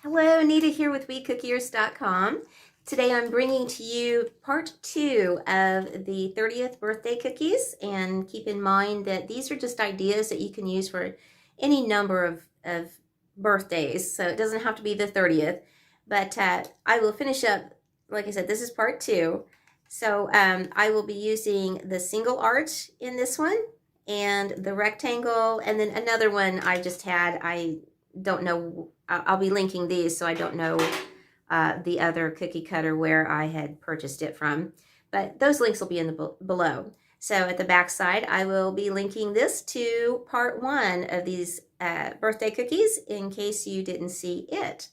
Hello, Anita here with WeCookiers.com. Today I'm bringing to you part 2 of the 30th birthday cookies, and keep in mind that these are just ideas that you can use for any number of birthdays, so it doesn't have to be the 30th, but I will finish up. Like I said, this is part 2, so I will be using the single arch in this one and the rectangle, and then another one I just had. I don't know, I'll be linking these, so I don't know the other cookie cutter where I had purchased it from, but those links will be in the below. So at the back side, I will be linking this to part 1 of these birthday cookies in case you didn't see it.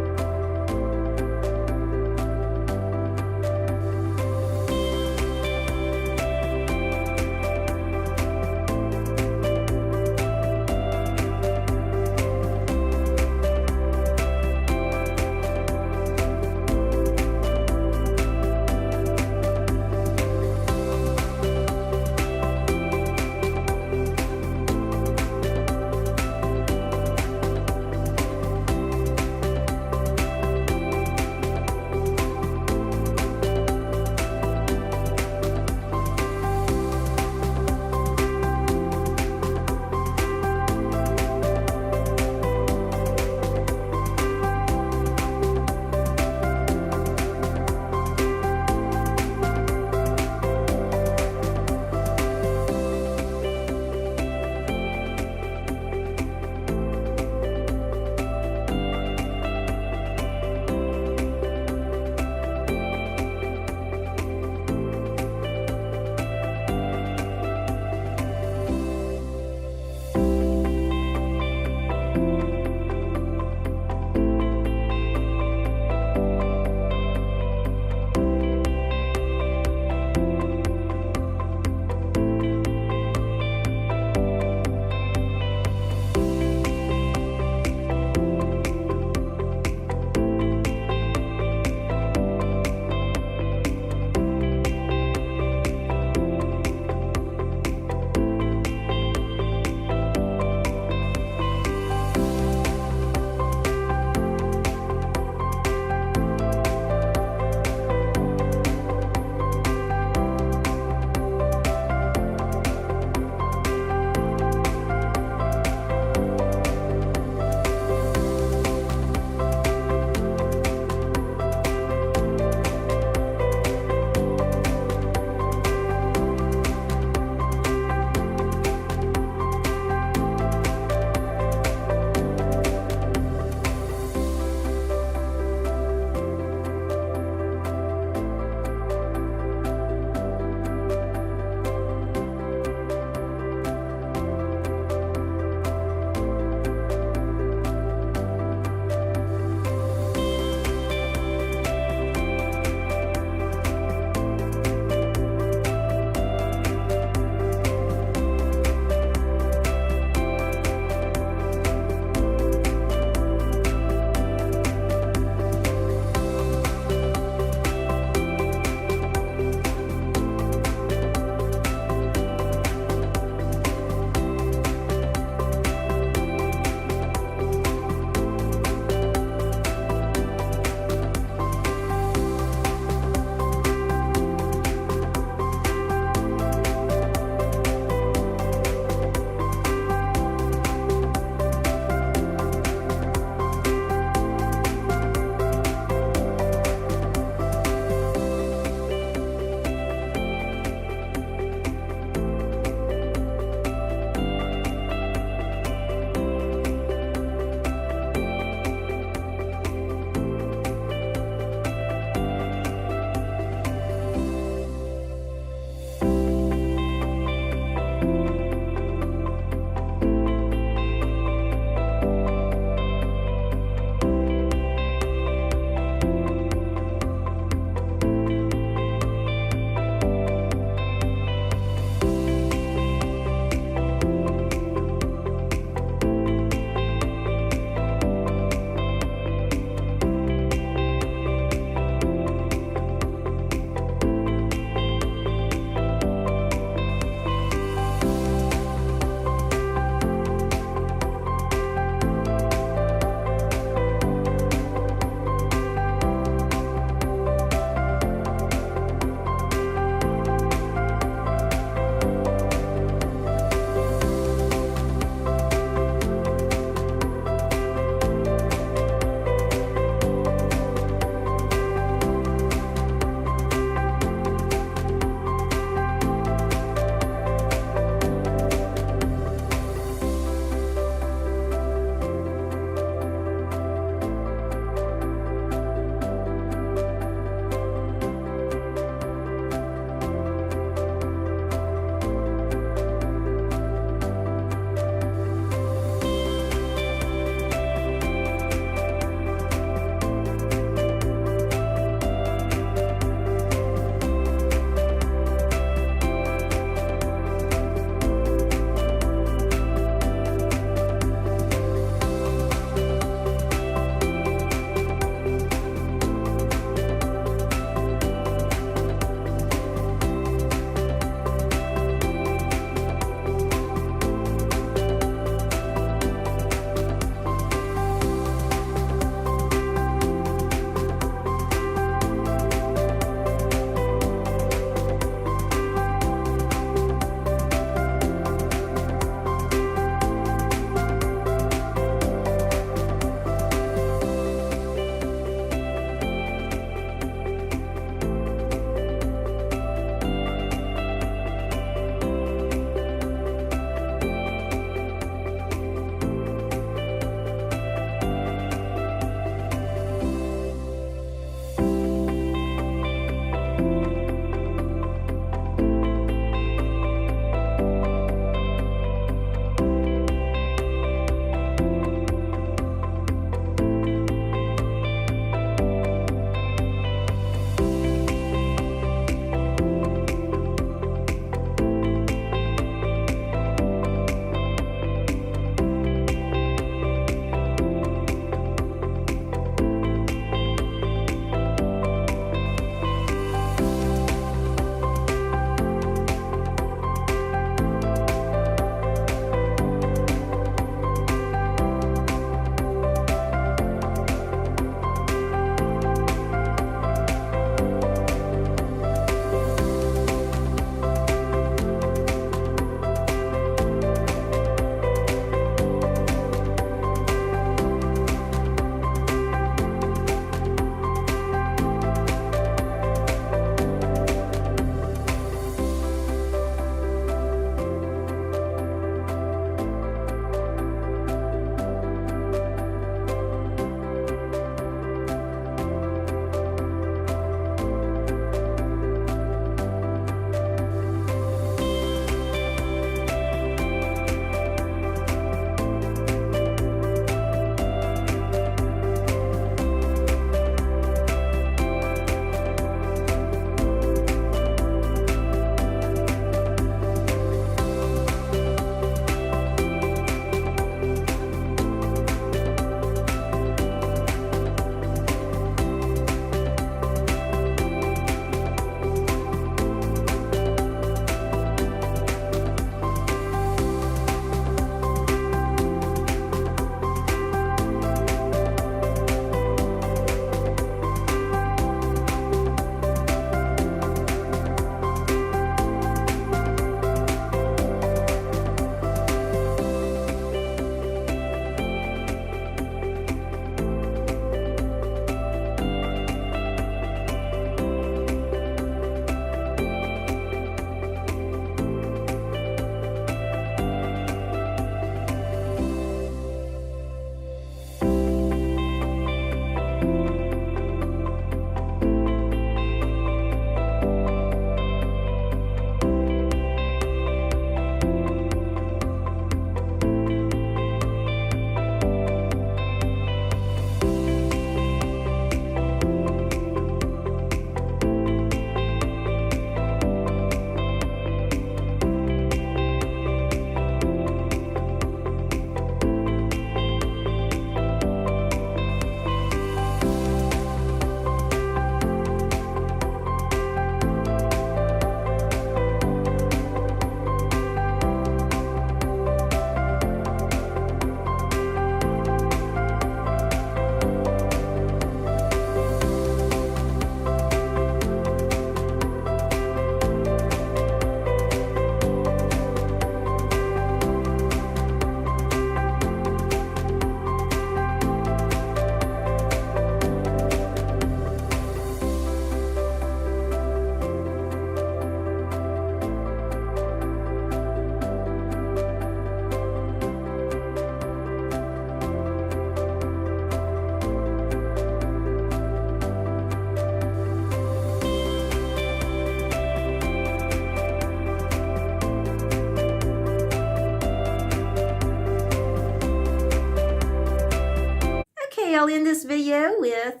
this video with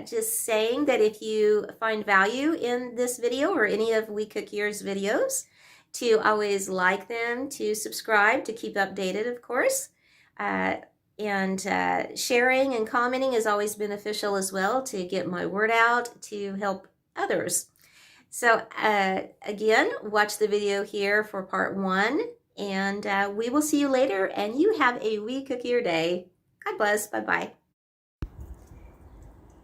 just saying that if you find value in this video or any of WeCookiers videos, to always like them, to subscribe, to keep updated, of course. And sharing and commenting is always beneficial as well to get my word out to help others. So again, watch the video here for part 1, and we will see you later, and you have a WeCookier day. God bless. Bye-bye.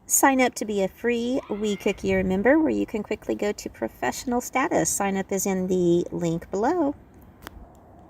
Sign up to be a free WeCookier member where you can quickly go to professional status. Sign up is in the link below.